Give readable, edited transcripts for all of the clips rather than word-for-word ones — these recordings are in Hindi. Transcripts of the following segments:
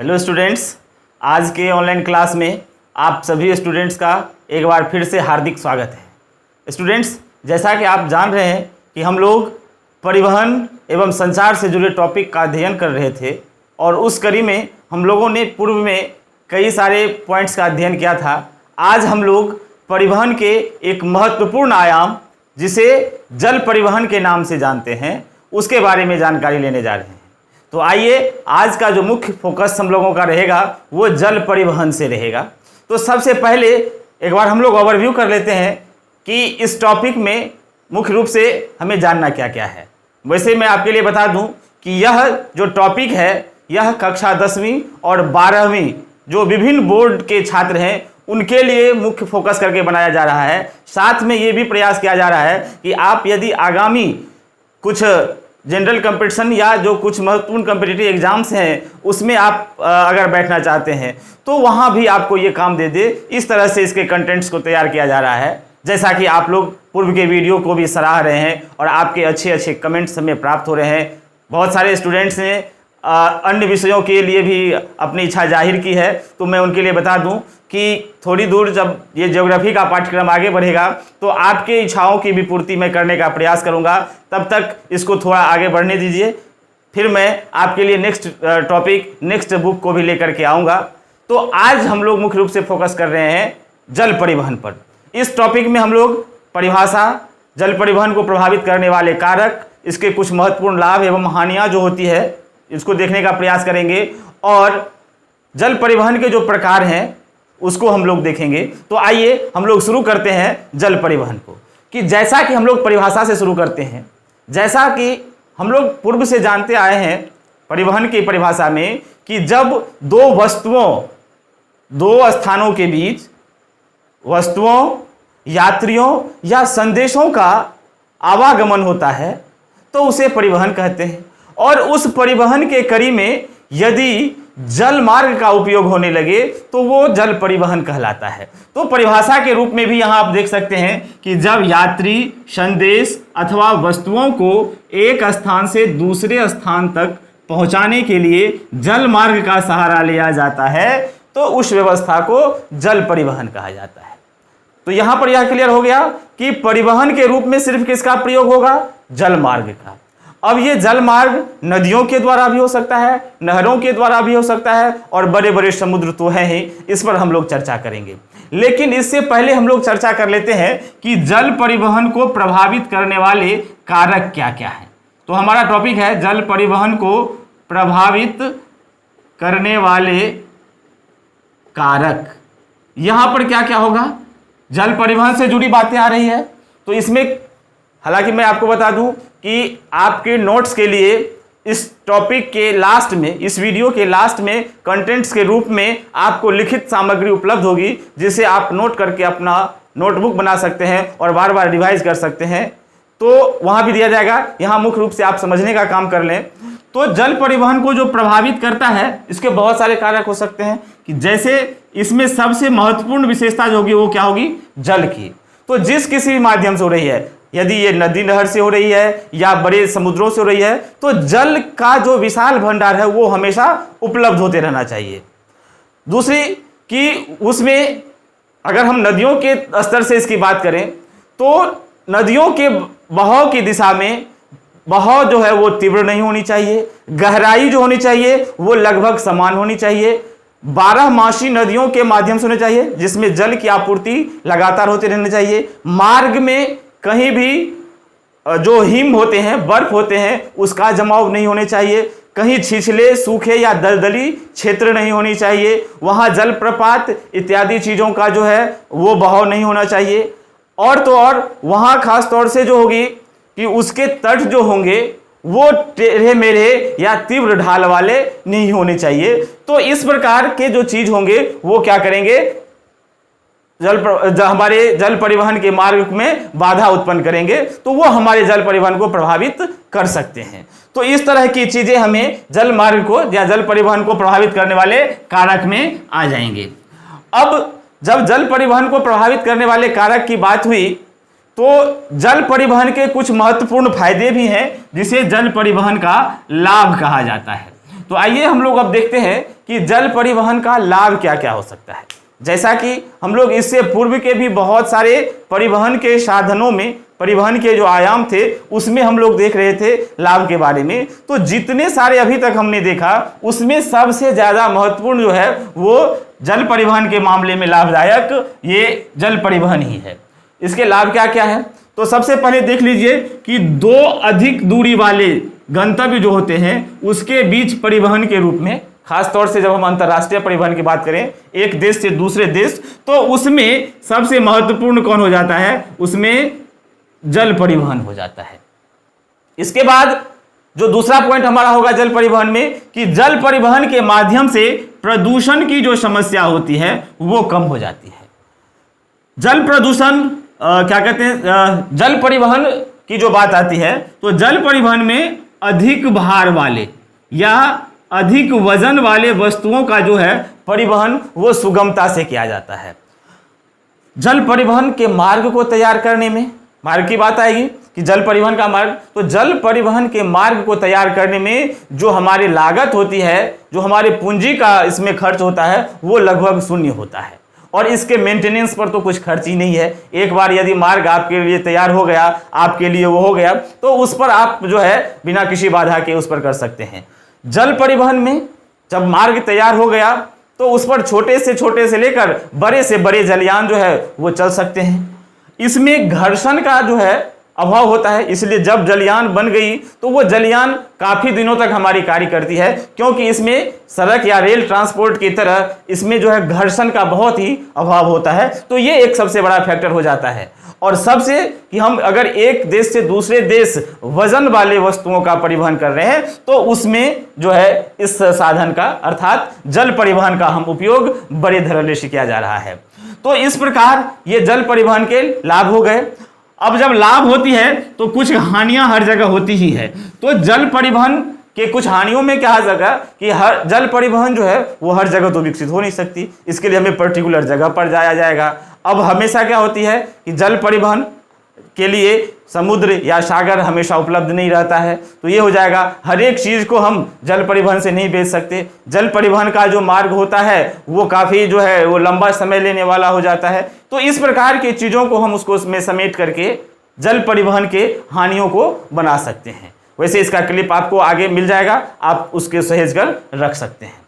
हेलो स्टूडेंट्स, आज के ऑनलाइन क्लास में आप सभी स्टूडेंट्स का एक बार फिर से हार्दिक स्वागत है। स्टूडेंट्स, जैसा कि आप जान रहे हैं कि हम लोग परिवहन एवं संचार से जुड़े टॉपिक का अध्ययन कर रहे थे और उस कड़ी में हम लोगों ने पूर्व में कई सारे पॉइंट्स का अध्ययन किया था। आज हम लोग परिवहन के एक महत्वपूर्ण आयाम जिसे जल परिवहन के नाम से जानते हैं उसके बारे में जानकारी लेने जा रहे हैं। तो आइए, आज का जो मुख्य फोकस हम लोगों का रहेगा वो जल परिवहन से रहेगा। तो सबसे पहले एक बार हम लोग ओवरव्यू कर लेते हैं कि इस टॉपिक में मुख्य रूप से हमें जानना क्या क्या है। वैसे मैं आपके लिए बता दूं कि यह जो टॉपिक है यह कक्षा 10वीं और 12वीं जो विभिन्न बोर्ड के छात्र हैं उनके लिए मुख्य फोकस करके बनाया जा रहा है। साथ में ये भी प्रयास किया जा रहा है कि आप यदि आगामी कुछ जनरल कंपटीशन या जो कुछ महत्वपूर्ण कम्पिटिटिव एग्जाम्स हैं उसमें आप अगर बैठना चाहते हैं तो वहाँ भी आपको ये काम दे दे। इस तरह से इसके कंटेंट्स को तैयार किया जा रहा है। जैसा कि आप लोग पूर्व के वीडियो को भी सराह रहे हैं और आपके अच्छे अच्छे कमेंट्स हमें प्राप्त हो रहे हैं। बहुत सारे स्टूडेंट्स ने अन्य विषयों के लिए भी अपनी इच्छा जाहिर की है। तो मैं उनके लिए बता दूं कि थोड़ी दूर जब ये ज्योग्राफी का पाठ्यक्रम आगे बढ़ेगा तो आपके इच्छाओं की भी पूर्ति मैं करने का प्रयास करूंगा। तब तक इसको थोड़ा आगे बढ़ने दीजिए, फिर मैं आपके लिए नेक्स्ट टॉपिक नेक्स्ट बुक को भी लेकर के आऊँगा। तो आज हम लोग मुख्य रूप से फोकस कर रहे हैं जल परिवहन पर। इस टॉपिक में हम लोग परिभाषा, जल परिवहन को प्रभावित करने वाले कारक, इसके कुछ महत्वपूर्ण लाभ एवं हानियाँ जो होती है इसको देखने का प्रयास करेंगे और जल परिवहन के जो प्रकार हैं उसको हम लोग देखेंगे। तो आइए हम लोग शुरू करते हैं जल परिवहन को। कि जैसा कि हम लोग परिभाषा से शुरू करते हैं, जैसा कि हम लोग पूर्व से जानते आए हैं परिवहन की परिभाषा में कि जब दो स्थानों के बीच वस्तुओं, यात्रियों या संदेशों का आवागमन होता है तो उसे परिवहन कहते हैं। और उस परिवहन के कड़ी में यदि जल मार्ग का उपयोग होने लगे तो वो जल परिवहन कहलाता है। तो परिभाषा के रूप में भी यहाँ आप देख सकते हैं कि जब यात्री, संदेश अथवा वस्तुओं को एक स्थान से दूसरे स्थान तक पहुंचाने के लिए जल मार्ग का सहारा लिया जाता है तो उस व्यवस्था को जल परिवहन कहा जाता है। तो यहाँ पर यह क्लियर हो गया कि परिवहन के रूप में सिर्फ किसका प्रयोग होगा? जल मार्ग का। अब ये जल मार्ग नदियों के द्वारा भी हो सकता है, नहरों के द्वारा भी हो सकता है और बड़े बड़े समुद्र तो हैं ही, इस पर हम लोग चर्चा करेंगे। लेकिन इससे पहले हम लोग चर्चा कर लेते हैं कि जल परिवहन को प्रभावित करने वाले कारक क्या क्या हैं। तो हमारा टॉपिक है जल परिवहन को प्रभावित करने वाले कारक। यहाँ पर क्या क्या होगा? जल परिवहन से जुड़ी बातें आ रही है। तो इसमें हालांकि मैं आपको बता दूं कि आपके नोट्स के लिए इस टॉपिक के लास्ट में, इस वीडियो के लास्ट में कंटेंट्स के रूप में आपको लिखित सामग्री उपलब्ध होगी जिसे आप नोट करके अपना नोटबुक बना सकते हैं और बार बार रिवाइज कर सकते हैं। तो वहाँ भी दिया जाएगा। यहाँ मुख्य रूप से आप समझने का काम कर लें। तो जल परिवहन को जो प्रभावित करता है इसके बहुत सारे कारक हो सकते हैं कि जैसे इसमें सबसे महत्वपूर्ण विशेषता जो होगी वो क्या होगी? जल की। तो जिस किसी भी माध्यम से हो रही है, यदि ये नदी नहर से हो रही है या बड़े समुद्रों से हो रही है, तो जल का जो विशाल भंडार है वो हमेशा उपलब्ध होते रहना चाहिए। दूसरी कि उसमें अगर हम नदियों के स्तर से इसकी बात करें तो नदियों के बहाव की दिशा में बहाव जो है वो तीव्र नहीं होनी चाहिए, गहराई जो होनी चाहिए वो लगभग समान होनी चाहिए, 12मासी नदियों के माध्यम से होनी चाहिए जिसमें जल की आपूर्ति लगातार होते रहनी चाहिए। मार्ग में कहीं भी जो हिम होते हैं, बर्फ होते हैं, उसका जमाव नहीं होने चाहिए। कहीं छिछले, सूखे या दलदली क्षेत्र नहीं होनी चाहिए। वहाँ जलप्रपात इत्यादि चीज़ों का जो है वो बहाव नहीं होना चाहिए। और तो और वहाँ खास तौर से जो होगी कि उसके तट जो होंगे वो टेढ़े मेढ़े या तीव्र ढाल वाले नहीं होने चाहिए। तो इस प्रकार के जो चीज होंगे वो क्या करेंगे? हमारे जल परिवहन के मार्ग में बाधा उत्पन्न करेंगे, तो वो हमारे जल परिवहन को प्रभावित कर सकते हैं। तो इस तरह की चीजें हमें जल मार्ग को या जल परिवहन को प्रभावित करने वाले कारक में आ जाएंगे। अब जब जल परिवहन को प्रभावित करने वाले कारक की बात हुई तो जल परिवहन के कुछ महत्वपूर्ण फायदे भी हैं जिसे जल परिवहन का लाभ कहा जाता है। तो आइए हम लोग अब देखते हैं कि जल परिवहन का लाभ क्या क्या हो सकता है। जैसा कि हम लोग इससे पूर्व के भी बहुत सारे परिवहन के साधनों में, परिवहन के जो आयाम थे उसमें हम लोग देख रहे थे लाभ के बारे में। तो जितने सारे अभी तक हमने देखा उसमें सबसे ज़्यादा महत्वपूर्ण जो है वो जल परिवहन के मामले में लाभदायक ये जल परिवहन ही है। इसके लाभ क्या क्या है, तो सबसे पहले देख लीजिए कि दो अधिक दूरी वाले गंतव्य जो होते हैं उसके बीच परिवहन के रूप में, खासतौर से जब हम अंतर्राष्ट्रीय परिवहन की बात करें एक देश से दूसरे देश, तो उसमें सबसे महत्वपूर्ण कौन हो जाता है, उसमें जल परिवहन हो जाता है। इसके बाद जो दूसरा पॉइंट हमारा होगा जल परिवहन में कि जल परिवहन के माध्यम से प्रदूषण की जो समस्या होती है वो कम हो जाती है। जल प्रदूषण क्या कहते हैं, जल परिवहन की जो बात आती है तो जल परिवहन में अधिक भार वाले या अधिक वजन वाले वस्तुओं का जो है परिवहन वो सुगमता से किया जाता है। जल परिवहन के मार्ग को तैयार करने में, मार्ग की बात आएगी कि जल परिवहन का मार्ग, तो जल परिवहन के मार्ग को तैयार करने में जो हमारी लागत होती है, जो हमारे पूंजी का इसमें खर्च होता है वो लगभग शून्य होता है और इसके मेंटेनेंस पर तो कुछ खर्च ही नहीं है। एक बार यदि मार्ग आपके लिए तैयार हो गया, आपके लिए वो हो गया, तो उस पर आप जो है बिना किसी बाधा के उस पर कर सकते हैं। जल परिवहन में जब मार्ग तैयार हो गया तो उस पर छोटे से लेकर बड़े से बड़े जलयान जो है वो चल सकते हैं। इसमें घर्षण का जो है अभाव होता है, इसलिए जब जलयान बन गई तो वो जलयान काफी दिनों तक हमारी कार्य करती है, क्योंकि इसमें सड़क या रेल ट्रांसपोर्ट की तरह इसमें जो है घर्षण का बहुत ही अभाव होता है। तो ये एक सबसे बड़ा फैक्टर हो जाता है। और सबसे कि हम अगर एक देश से दूसरे देश वजन वाले वस्तुओं का परिवहन कर रहे हैं तो उसमें जो है इस साधन का अर्थात जल परिवहन का हम उपयोग बड़े धड़ल्ले से किया जा रहा है। तो इस प्रकार ये जल परिवहन के लाभ हो गए। अब जब लाभ होती है तो कुछ हानियां हर जगह होती ही है। तो जल परिवहन के कुछ हानियों में क्या जगह कि हर जल परिवहन जो है वो हर जगह तो विकसित हो नहीं सकती, इसके लिए हमें पर्टिकुलर जगह पर जाया जाएगा। अब हमेशा क्या होती है कि जल परिवहन के लिए समुद्र या सागर हमेशा उपलब्ध नहीं रहता है, तो ये हो जाएगा हर एक चीज़ को हम जल परिवहन से नहीं भेज सकते। जल परिवहन का जो मार्ग होता है वो काफ़ी जो है वो लंबा समय लेने वाला हो जाता है। तो इस प्रकार की चीज़ों को हम उसको उसमें समेट करके जल परिवहन के हानियों को बना सकते हैं। वैसे इसका क्लिप आपको आगे मिल जाएगा, आप उसके सहेज कर रख सकते हैं।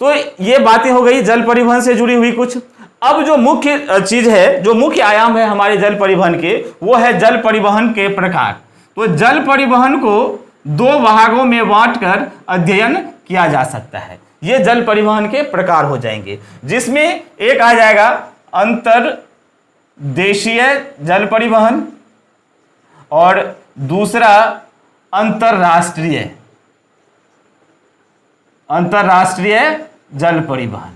तो ये बातें हो गई जल परिवहन से जुड़ी हुई कुछ। अब जो मुख्य चीज है, जो मुख्य आयाम है हमारे जल परिवहन के, वो है जल परिवहन के प्रकार। तो जल परिवहन को दो भागों में बांटकर अध्ययन किया जा सकता है। ये जल परिवहन के प्रकार हो जाएंगे, जिसमें एक आ जाएगा अंतर्देशीय जल परिवहन और दूसरा अंतर्राष्ट्रीय जल परिवहन।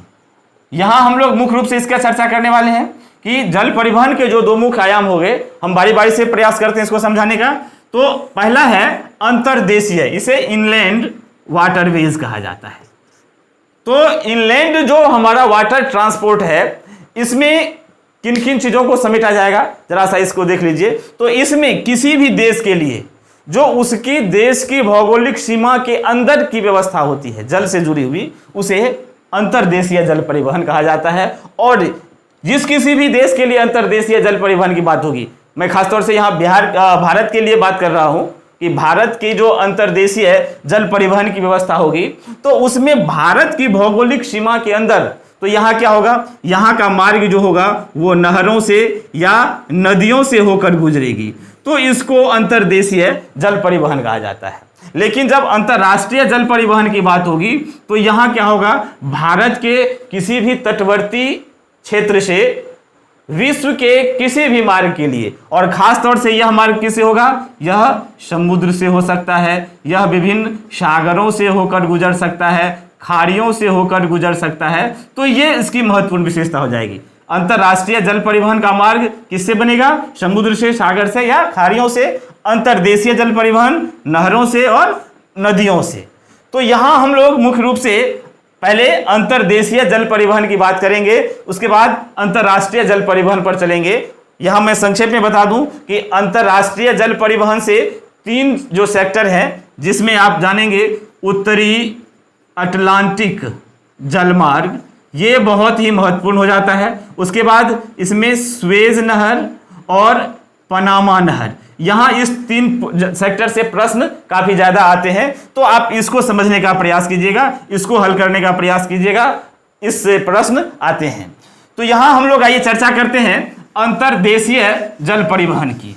यहां हम लोग मुख्य रूप से इसका चर्चा करने वाले हैं कि जल परिवहन के जो दो मुख्य आयाम हो गए, हम बारी बारी से प्रयास करते हैं इसको समझाने का। तो पहला है अंतर्देशीय, इसे इनलैंड वाटरवेज कहा जाता है। तो इनलैंड जो हमारा वाटर ट्रांसपोर्ट है, इसमें किन किन चीजों को समेटा जाएगा, जरा सा इसको देख लीजिए। तो इसमें किसी भी देश के लिए जो उसकी देश की भौगोलिक सीमा के अंदर की व्यवस्था होती है जल से जुड़ी हुई, उसे अंतर्देशीय जल परिवहन कहा जाता है। और जिस किसी भी देश के लिए अंतर्देशीय जल परिवहन की बात होगी, मैं खासतौर से यहाँ भारत के लिए बात कर रहा हूँ कि भारत की जो अंतर्देशीय जल परिवहन की व्यवस्था होगी तो उसमें भारत की भौगोलिक सीमा के अंदर, तो यहाँ क्या होगा, यहाँ का मार्ग जो होगा वो नहरों से या नदियों से होकर गुजरेगी, तो इसको अंतर्देशीय जल परिवहन कहा जाता है। लेकिन जब अंतर्राष्ट्रीय जल परिवहन की बात होगी तो यहाँ क्या होगा, भारत के किसी भी तटवर्ती क्षेत्र से विश्व के किसी भी मार्ग के लिए, और खास तौर से यह मार्ग किससे होगा, यह समुद्र से हो सकता है, यह विभिन्न सागरों से होकर गुजर सकता है, खाड़ियों से होकर गुजर सकता है। तो ये इसकी महत्वपूर्ण विशेषता हो जाएगी। अंतर्राष्ट्रीय जल परिवहन का मार्ग किससे बनेगा, समुद्र से, सागर से या खाड़ियों से। अंतर्देशीय जल परिवहन नहरों से और नदियों से। तो यहाँ हम लोग मुख्य रूप से पहले अंतर्देशीय जल परिवहन की बात करेंगे, उसके बाद अंतर्राष्ट्रीय जल परिवहन पर चलेंगे। यहाँ मैं संक्षेप में बता दूं कि अंतर्राष्ट्रीय जल परिवहन से तीन जो सेक्टर हैं, जिसमें आप जानेंगे उत्तरी अटलांटिक जलमार्ग, ये बहुत ही महत्वपूर्ण हो जाता है। उसके बाद इसमें स्वेज नहर और पनामा नहर, यहाँ इस 3 सेक्टर से प्रश्न काफी ज्यादा आते हैं, तो आप इसको समझने का प्रयास कीजिएगा, इसको हल करने का प्रयास कीजिएगा, इससे प्रश्न आते हैं। तो यहां हम लोग आइए चर्चा करते हैं अंतर्देशीय जल परिवहन की।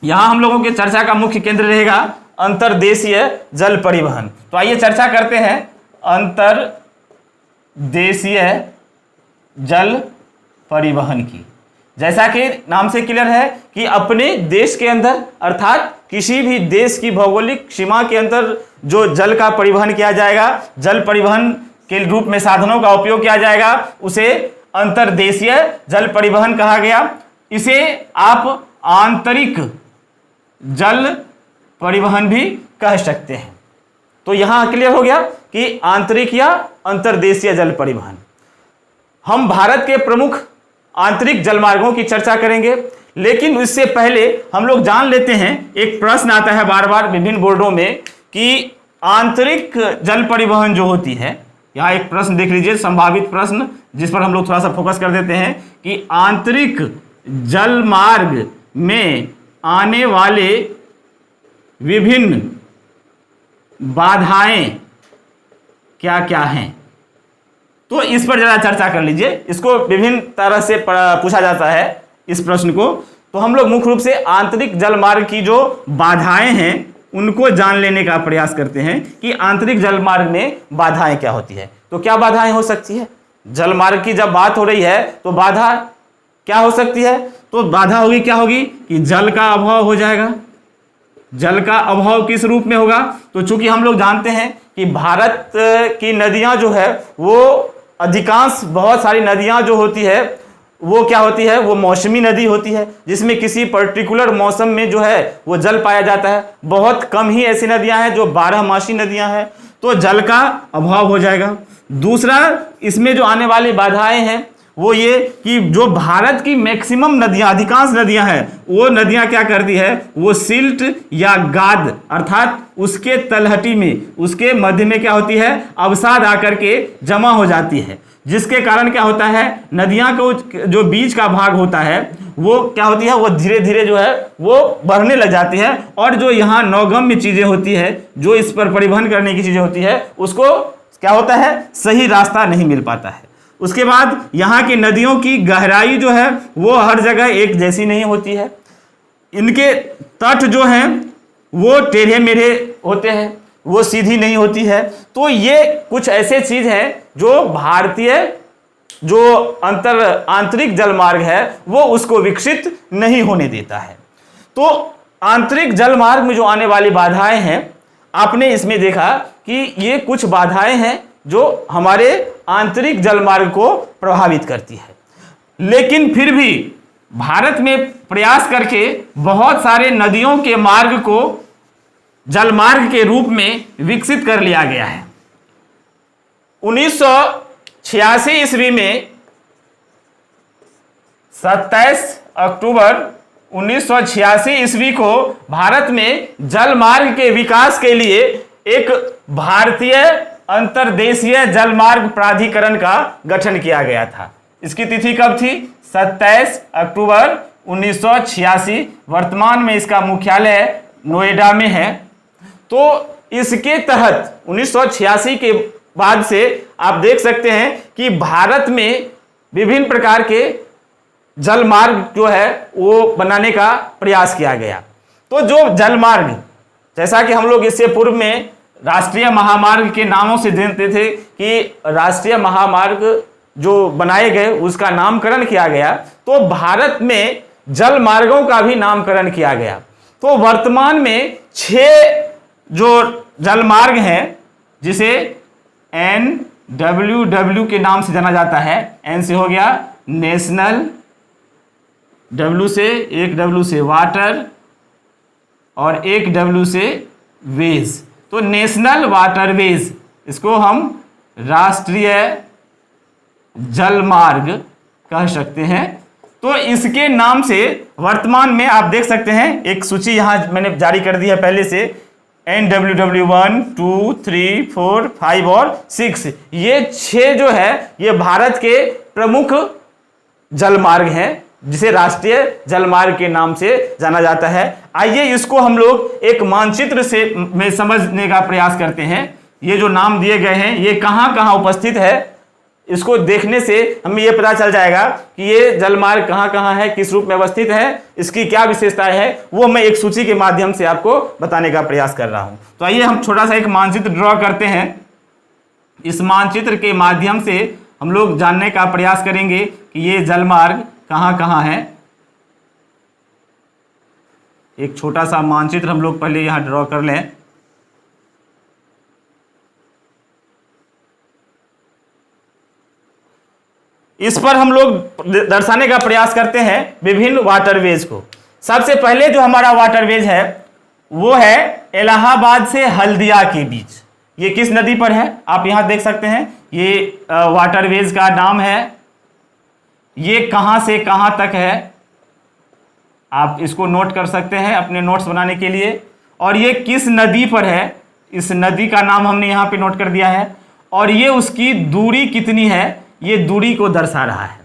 यहां हम लोगों के चर्चा का मुख्य केंद्र रहेगा अंतर्देशीय जल परिवहन। तो आइए चर्चा करते हैं अंतर्देशीय जल परिवहन की। जैसा कि नाम से क्लियर है कि अपने देश के अंदर अर्थात किसी भी देश की भौगोलिक सीमा के अंदर जो जल का परिवहन किया जाएगा, जल परिवहन के रूप में साधनों का उपयोग किया जाएगा, उसे अंतर्देशीय जल परिवहन कहा गया। इसे आप आंतरिक जल परिवहन भी कह सकते हैं। तो यहां क्लियर हो गया कि आंतरिक या अंतर्देशीय जल परिवहन। हम भारत के प्रमुख आंतरिक जलमार्गों की चर्चा करेंगे, लेकिन इससे पहले हम लोग जान लेते हैं, एक प्रश्न आता है बार बार विभिन्न बोर्डों में कि आंतरिक जल परिवहन जो होती है, यहाँ एक प्रश्न देख लीजिए, संभावित प्रश्न जिस पर हम लोग थोड़ा सा फोकस कर देते हैं कि आंतरिक जल मार्ग में आने वाले विभिन्न बाधाएं क्या क्या हैं। तो इस पर जरा चर्चा कर लीजिए। इसको विभिन्न तरह से पूछा जाता है इस प्रश्न को। तो हम लोग मुख्य रूप से आंतरिक जल मार्ग की जो बाधाएं हैं उनको जान लेने का प्रयास करते हैं कि आंतरिक जल मार्ग में बाधाएं क्या होती है। तो क्या बाधाएं हो सकती है? जल मार्ग की जब बात हो रही है तो बाधा क्या हो सकती है? तो बाधा होगी, क्या होगी कि जल का अभाव हो जाएगा। जल का अभाव किस रूप में होगा? तो चूंकि हम लोग जानते हैं कि भारत की नदियां जो है वो अधिकांश, बहुत सारी नदियां जो होती है वो क्या होती है, वो मौसमी नदी होती है, जिसमें किसी पर्टिकुलर मौसम में जो है वो जल पाया जाता है। बहुत कम ही ऐसी नदियां हैं जो 12मासी नदियां हैं, तो जल का अभाव हो जाएगा। दूसरा, इसमें जो आने वाली बाधाएं हैं वो ये कि जो भारत की मैक्सिमम नदियां, अधिकांश नदियां हैं, वो नदियां क्या करती है, वो सिल्ट या गाद अर्थात उसके तलहटी में, उसके मध्य में क्या होती है, अवसाद आकर के जमा हो जाती है, जिसके कारण क्या होता है, नदियां को जो बीच का भाग होता है वो क्या होती है, वो धीरे धीरे जो है वो बढ़ने लग जाती है, और जो यहाँ नौगम्य चीजें होती है, जो इस पर परिवहन करने की चीजें होती है, उसको क्या होता है, सही रास्ता नहीं मिल पाता है। उसके बाद यहाँ की नदियों की गहराई जो है वो हर जगह एक जैसी नहीं होती है। इनके तट जो हैं वो टेढ़े मेढ़े होते हैं, वो सीधी नहीं होती है। तो ये कुछ ऐसे चीज हैं जो भारतीय जो आंतरिक जल मार्ग है वो उसको विकसित नहीं होने देता है। तो आंतरिक जल मार्ग में जो आने वाली बाधाएं हैं, आपने इसमें देखा कि ये कुछ बाधाएं हैं जो हमारे आंतरिक जल मार्ग को प्रभावित करती है। लेकिन फिर भी भारत में प्रयास करके बहुत सारे नदियों के मार्ग को जल मार्ग के रूप में विकसित कर लिया गया है। 1986 ईस्वी में 27 अक्टूबर 1986 ईस्वी को भारत में जल मार्ग के विकास के लिए एक भारतीय अंतर्देशीय जल मार्ग प्राधिकरण का गठन किया गया था। इसकी तिथि कब थी? 27 अक्टूबर 1986। वर्तमान में इसका मुख्यालय नोएडा में है। तो इसके तहत 1986 के बाद से आप देख सकते हैं कि भारत में विभिन्न प्रकार के जल मार्ग जो है वो बनाने का प्रयास किया गया। तो जो जल मार्ग, जैसा कि हम लोग इससे पूर्व में राष्ट्रीय महामार्ग के नामों से जानते थे कि राष्ट्रीय महामार्ग जो बनाए गए उसका नामकरण किया गया, तो भारत में जल मार्गों का भी नामकरण किया गया। तो वर्तमान में 6 जो जल मार्ग हैं, जिसे NWW के नाम से जाना जाता है। N से हो गया नेशनल, W से, एक W से वाटर और एक W से वेज। तो नेशनल वाटरवेज, इसको हम राष्ट्रीय जल मार्ग कह सकते हैं। तो इसके नाम से वर्तमान में आप देख सकते हैं, एक सूची यहां मैंने जारी कर दी है पहले से, NWW1, 2, 3, 4, 5 और 6, ये 6 जो है ये भारत के प्रमुख जलमार्ग हैं जिसे राष्ट्रीय जलमार्ग के नाम से जाना जाता है। आइए इसको हम लोग एक मानचित्र से में समझने का प्रयास करते हैं। ये जो नाम दिए गए हैं ये कहाँ कहाँ उपस्थित है, इसको देखने से हमें ये पता चल जाएगा कि ये जलमार्ग कहाँ कहाँ है, किस रूप में अवस्थित है, इसकी क्या विशेषताएं है, वो मैं एक सूची के माध्यम से आपको बताने का प्रयास कर रहा हूं। तो आइए हम छोटा सा एक मानचित्र ड्रॉ करते हैं। इस मानचित्र के माध्यम से हम लोग जानने का प्रयास करेंगे कि ये जलमार्ग कहाँ कहाँ है। एक छोटा सा मानचित्र हम लोग पहले यहाँ ड्रॉ कर लें। इस पर हम लोग दर्शाने का प्रयास करते हैं विभिन्न वाटरवेज को। सबसे पहले जो हमारा वाटरवेज है वो है इलाहाबाद से हल्दिया के बीच। ये किस नदी पर है आप यहां देख सकते हैं, ये वाटरवेज का नाम है। ये कहां से कहां तक है आप इसको नोट कर सकते हैं अपने नोट्स बनाने के लिए। और ये किस नदी पर है, इस नदी का नाम हमने यहाँ पे नोट कर दिया है। और ये उसकी दूरी कितनी है, ये दूरी को दर्शा रहा है।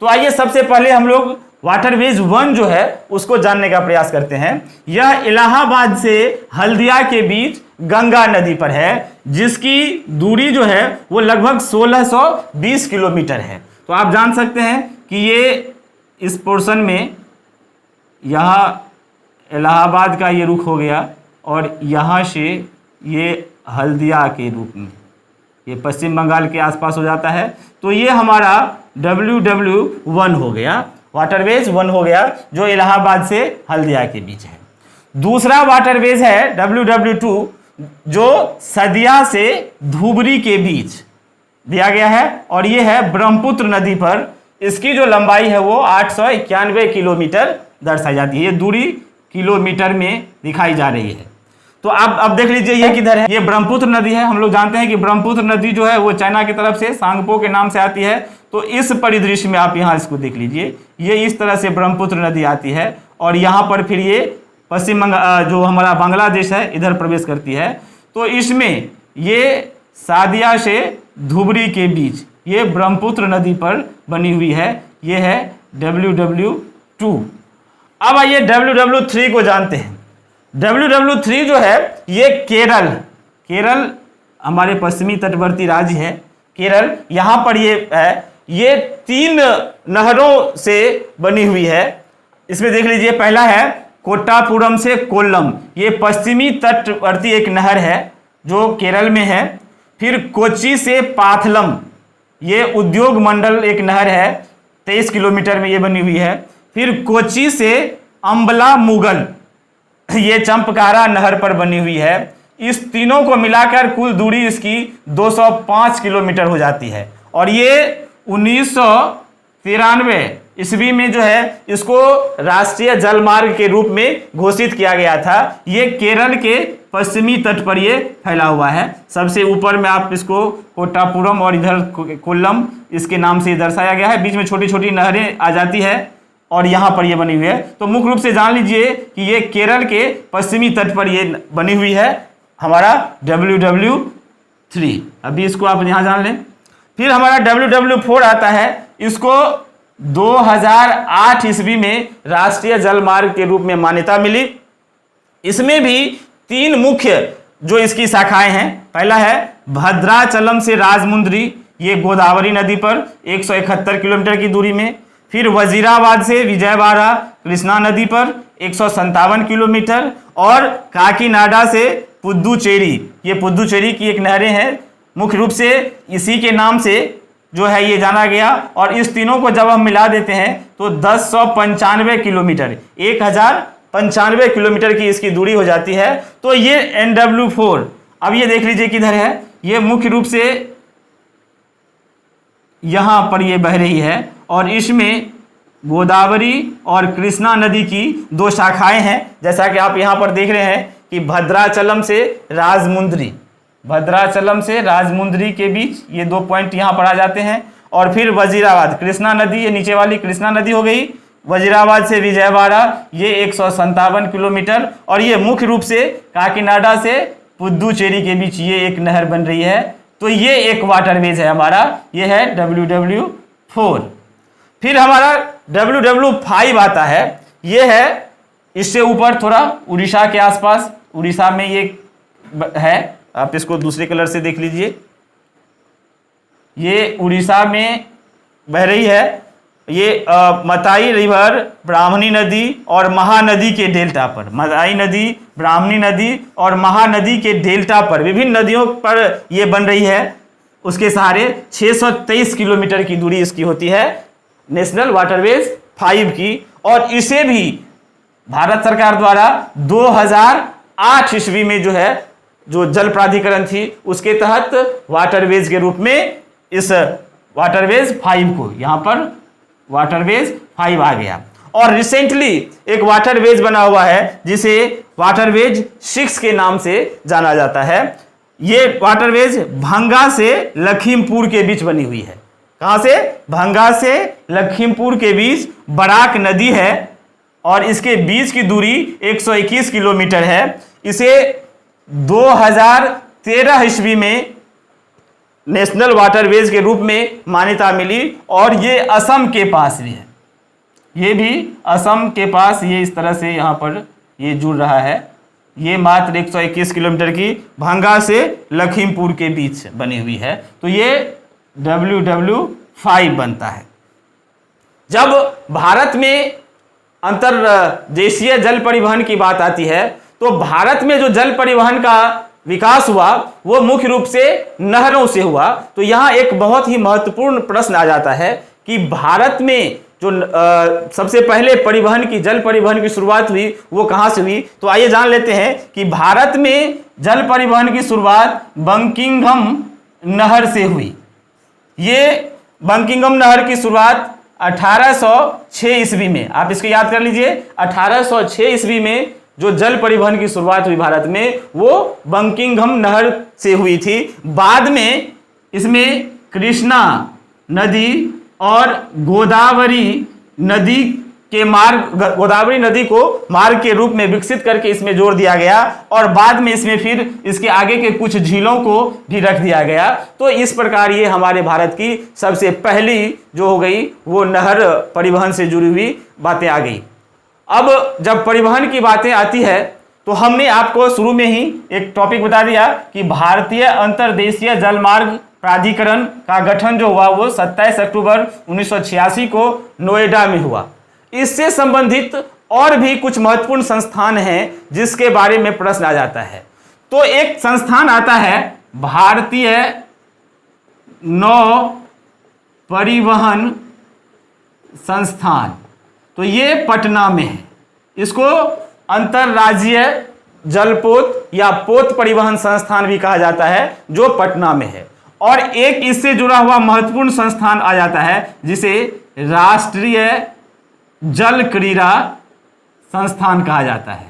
तो आइए सबसे पहले हम लोग वाटरवेज 1 जो है उसको जानने का प्रयास करते हैं। यह इलाहाबाद से हल्दिया के बीच गंगा नदी पर है, जिसकी दूरी जो है वो लगभग 1620 किलोमीटर है। तो आप जान सकते हैं कि ये इस पोर्शन में यहाँ इलाहाबाद का ये रुख हो गया और यहाँ से ये हल्दिया के रूप में ये पश्चिम बंगाल के आसपास हो जाता है। तो ये हमारा WW1 हो गया, वाटरवेज 1 हो गया, जो इलाहाबाद से हल्दिया के बीच है। दूसरा वाटरवेज है WW2 जो सदिया से धुबरी के बीच दिया गया है और ये है ब्रह्मपुत्र नदी पर। इसकी जो लंबाई है वो 891 किलोमीटर दर्शाई जाती है। ये दूरी किलोमीटर में दिखाई जा रही है। तो अब देख लीजिए ये किधर है, ये ब्रह्मपुत्र नदी है। हम लोग जानते हैं कि ब्रह्मपुत्र नदी जो है वो चाइना की तरफ से सांगपो के नाम से आती है। तो इस परिदृश्य में आप यहाँ इसको देख लीजिए, ये इस तरह से ब्रह्मपुत्र नदी आती है और यहाँ पर फिर ये पश्चिम बंगाल जो हमारा बांग्लादेश है इधर प्रवेश करती है। तो इसमें ये सादिया से धुबरी के बीच ये ब्रह्मपुत्र नदी पर बनी हुई है, ये है WW2। अब आइए WW3 को जानते हैं। WW3 जो है ये केरल हमारे पश्चिमी तटवर्ती राज्य है केरल, यहाँ पर ये है। ये 3 नहरों से बनी हुई है। इसमें देख लीजिए, पहला है कोट्टापुरम से कोल्लम, ये पश्चिमी तटवर्ती एक नहर है जो केरल में है। फिर कोच्चि से पाथलम, ये उद्योग मंडल एक नहर है, 23 किलोमीटर में ये बनी हुई है। फिर कोच्चि से अंबला मुगल, ये चंपकारा नहर पर बनी हुई है। इस तीनों को मिलाकर कुल दूरी इसकी 205 किलोमीटर हो जाती है। और ये 1993 ईस्वी में जो है इसको राष्ट्रीय जलमार्ग के रूप में घोषित किया गया था। ये केरल के पश्चिमी तट पर ये फैला हुआ है। सबसे ऊपर में आप इसको कोट्टापुरम और इधर कोल्लम इसके नाम से दर्शाया गया है। बीच में छोटी छोटी नहरें आ जाती है और यहाँ पर ये बनी हुई है। तो मुख्य रूप से जान लीजिए कि ये केरल के पश्चिमी तट पर ये बनी हुई है हमारा WW3। अभी इसको आप यहाँ जान लें। फिर हमारा WW4 आता है। इसको 2008 ईस्वी में राष्ट्रीय जलमार्ग के रूप में मान्यता मिली। इसमें भी 3 मुख्य जो इसकी शाखाएं हैं। पहला है भद्राचलम से राजमुंद्री, ये गोदावरी नदी पर 171 किलोमीटर की दूरी में। फिर वजीराबाद से विजयवाड़ा कृष्णा नदी पर 157 किलोमीटर। और काकीनाडा से पुदुचेरी, ये पुदुचेरी की एक नहरें हैं, मुख्य रूप से इसी के नाम से जो है ये जाना गया। और इस तीनों को जब हम मिला देते हैं तो 1095 किलोमीटर, 1095 किलोमीटर की इसकी दूरी हो जाती है। तो ये NW4 अब ये देख लीजिए किधर है, ये मुख्य रूप से यहाँ पर ये बह रही है और इसमें गोदावरी और कृष्णा नदी की 2 शाखाएं हैं। जैसा कि आप यहाँ पर देख रहे हैं कि भद्राचलम से राजमुंद्री के बीच ये 2 पॉइंट यहाँ पर आ जाते हैं। और फिर वजीराबाद कृष्णा नदी, ये नीचे वाली कृष्णा नदी हो गई, वजीराबाद से विजयवाड़ा ये 157 किलोमीटर, और ये मुख्य रूप से काकीनाडा से पुदुचेरी के बीच ये एक नहर बन रही है। तो ये एक वाटरवेज है हमारा, ये है WW4। फिर हमारा WW5 आता है, ये है इससे ऊपर थोड़ा उड़ीसा के आसपास, उड़ीसा में ये है, आप इसको दूसरे कलर से देख लीजिए, ये उड़ीसा में बह रही है। ये मताई रिवर ब्राह्मणी नदी और महानदी के डेल्टा पर, मताई नदी, ब्राह्मणी नदी और महानदी के डेल्टा पर, विभिन्न नदियों पर ये बन रही है। उसके सहारे 623 किलोमीटर की दूरी इसकी होती है, नेशनल वाटरवेज 5 की। और इसे भी भारत सरकार द्वारा 2008 ईस्वी में जो है, जो जल प्राधिकरण थी उसके तहत वाटरवेज के रूप में इस वाटरवेज 5 को, यहां पर वाटरवेज 5 आ गया। और रिसेंटली एक वाटरवेज बना हुआ है जिसे वाटरवेज 6 के नाम से जाना जाता है। ये वाटरवेज भंगा से लखीमपुर के बीच बनी हुई है। कहां से? भंगा से लखीमपुर के बीच बराक नदी है और इसके बीच की दूरी 121 किलोमीटर है। इसे 2013 ईस्वी में नेशनल वाटरवेज के रूप में मान्यता मिली और ये असम के पास भी है। ये भी असम के पास ये इस तरह से यहाँ पर ये जुड़ रहा है। ये मात्र 121 किलोमीटर की भंगा से लखीमपुर के बीच बनी हुई है। तो ये WW5 बनता है। जब भारत में अंतर्देशीय जल परिवहन की बात आती है तो भारत में जो जल परिवहन का विकास हुआ वो मुख्य रूप से नहरों से हुआ। तो यहाँ एक बहुत ही महत्वपूर्ण प्रश्न आ जाता है कि भारत में जो सबसे पहले परिवहन की, जल परिवहन की शुरुआत हुई वो कहाँ से हुई। तो आइए जान लेते हैं कि भारत में जल परिवहन की शुरुआत बंकिंघम नहर से हुई। ये बंकिंघम नहर की शुरुआत 1806 ईस्वी में, आप इसको याद कर लीजिए, 1806 ईस्वी में जो जल परिवहन की शुरुआत हुई भारत में वो बंकिंघम नहर से हुई थी। बाद में इसमें कृष्णा नदी और गोदावरी नदी के मार्ग, गोदावरी नदी को मार्ग के रूप में विकसित करके इसमें जोड़ दिया गया और बाद में इसमें फिर इसके आगे के कुछ झीलों को भी रख दिया गया। तो इस प्रकार ये हमारे भारत की सबसे पहली जो हो गई वो नहर परिवहन से जुड़ी हुई बातें आ गई। अब जब परिवहन की बातें आती है तो हमने आपको शुरू में ही एक टॉपिक बता दिया कि भारतीय अंतर्देशीय जलमार्ग प्राधिकरण का गठन जो हुआ वो 27 अक्टूबर 1986 को नोएडा में हुआ। इससे संबंधित और भी कुछ महत्वपूर्ण संस्थान हैं जिसके बारे में प्रश्न आ जाता है। तो एक संस्थान आता है भारतीय नौ परिवहन संस्थान, तो ये पटना में है। इसको अंतरराज्यीय जलपोत या पोत परिवहन संस्थान भी कहा जाता है जो पटना में है। और एक इससे जुड़ा हुआ महत्वपूर्ण संस्थान आ जाता है जिसे राष्ट्रीय जल क्रीड़ा संस्थान कहा जाता है।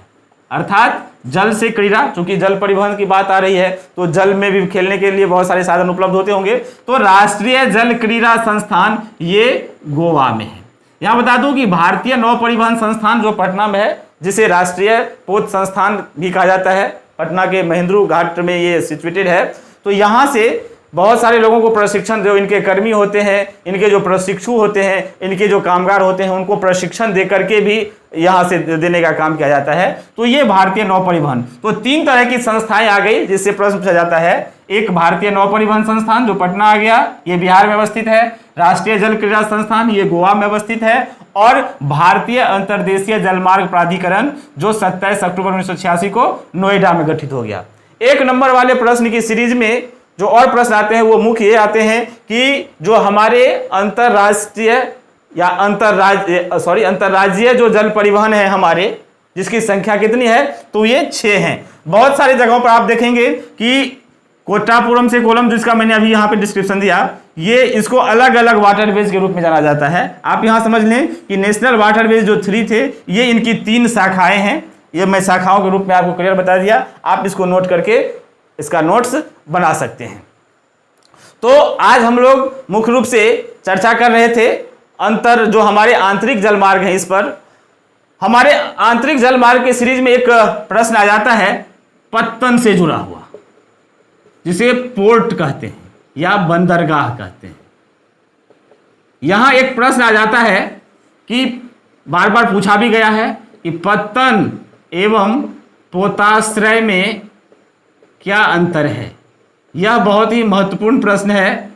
अर्थात जल से क्रीड़ा, चूंकि जल परिवहन की बात आ रही है तो जल में भी खेलने के लिए बहुत सारे साधन उपलब्ध होते होंगे। तो राष्ट्रीय जल क्रीड़ा संस्थान ये गोवा में है। यहां बता दूं कि भारतीय नौ परिवहन संस्थान जो पटना में है, जिसे राष्ट्रीय पोत संस्थान भी कहा जाता है, पटना के महेंद्रू घाट में ये सिचुएटेड है। तो यहां से बहुत सारे लोगों को प्रशिक्षण, जो इनके कर्मी होते हैं, इनके जो प्रशिक्षु होते हैं, इनके जो कामगार होते हैं, उनको प्रशिक्षण दे करके भी यहाँ से देने का काम किया जाता है। तो ये भारतीय नौ परिवहन, तो 3 तरह की संस्थाएं आ गई जिससे प्रश्न पूछा जाता है। एक भारतीय नौ परिवहन संस्थान जो पटना आ गया, ये बिहार में अवस्थित है। राष्ट्रीय जल क्रीड़ा संस्थान ये गोवा में अवस्थित है। और भारतीय अंतर्देशीय जलमार्ग प्राधिकरण जो 27 अक्टूबर 1986 को नोएडा में गठित हो गया। 1 नंबर वाले प्रश्न की सीरीज में जो और प्रश्न आते हैं वो मुख्य ये आते हैं कि जो हमारे अंतर्राष्ट्रीय या अंतर्राज्यीय जो जल परिवहन है हमारे, जिसकी संख्या कितनी है, तो ये 6 हैं। बहुत सारी जगहों पर आप देखेंगे कि कोट्टापुरम से कोलम, जिसका मैंने अभी यहाँ पे डिस्क्रिप्शन दिया, ये इसको अलग अलग वाटरवेज के रूप में जाना जाता है। आप यहाँ समझ लें कि नेशनल वाटरवेज जो 3 थे, ये इनकी 3 शाखाएं हैं। ये मैं शाखाओं के रूप में आपको क्लियर बता दिया, आप इसको नोट करके इसका नोट्स बना सकते हैं। तो आज हम लोग मुख्य रूप से चर्चा कर रहे थे अंतर जो हमारे आंतरिक जलमार्ग हैं, इस पर हमारे आंतरिक जलमार्ग के सीरीज में एक प्रश्न आ जाता है पत्तन से जुड़ा हुआ, जिसे पोर्ट कहते हैं या बंदरगाह कहते हैं। यहां एक प्रश्न आ जाता है कि बार बार पूछा भी गया है कि पत्तन एवं पोताश्रय में क्या अंतर है। यह बहुत ही महत्वपूर्ण प्रश्न है।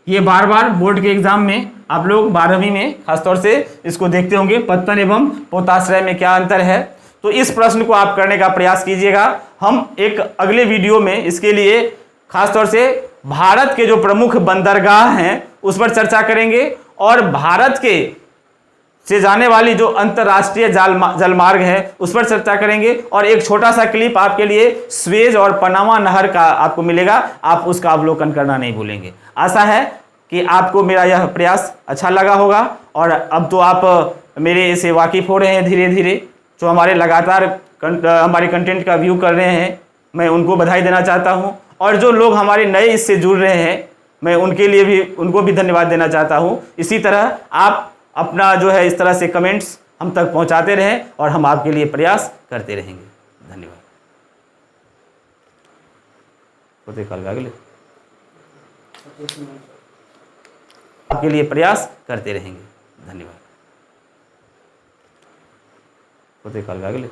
ये बार बार बोर्ड के एग्जाम में आप लोग 12वीं में खासतौर से इसको देखते होंगे, पत्तन एवं पोताश्रय में क्या अंतर है। तो इस प्रश्न को आप करने का प्रयास कीजिएगा। हम एक अगले वीडियो में इसके लिए खासतौर से भारत के जो प्रमुख बंदरगाह हैं उस पर चर्चा करेंगे, और भारत के से जाने वाली जो अंतर्राष्ट्रीय जलमार्ग है उस पर चर्चा करेंगे। और एक छोटा सा क्लिप आपके लिए स्वेज और पनामा नहर का आपको मिलेगा, आप उसका अवलोकन करना नहीं भूलेंगे। आशा है कि आपको मेरा यह प्रयास अच्छा लगा होगा, और अब तो आप मेरे से वाकिफ़ हो रहे हैं धीरे धीरे। जो हमारे लगातार हमारे कंटेंट का व्यू कर रहे हैं, मैं उनको बधाई देना चाहता हूं, और जो लोग हमारे नए इससे जुड़ रहे हैं मैं उनके लिए भी उनको भी धन्यवाद देना चाहता हूं। इसी तरह आप अपना जो है इस तरह से कमेंट्स हम तक पहुंचाते रहें और हम आपके लिए प्रयास करते रहेंगे। धन्यवाद। आपके लिए प्रयास करते रहेंगे। धन्यवाद। होते काल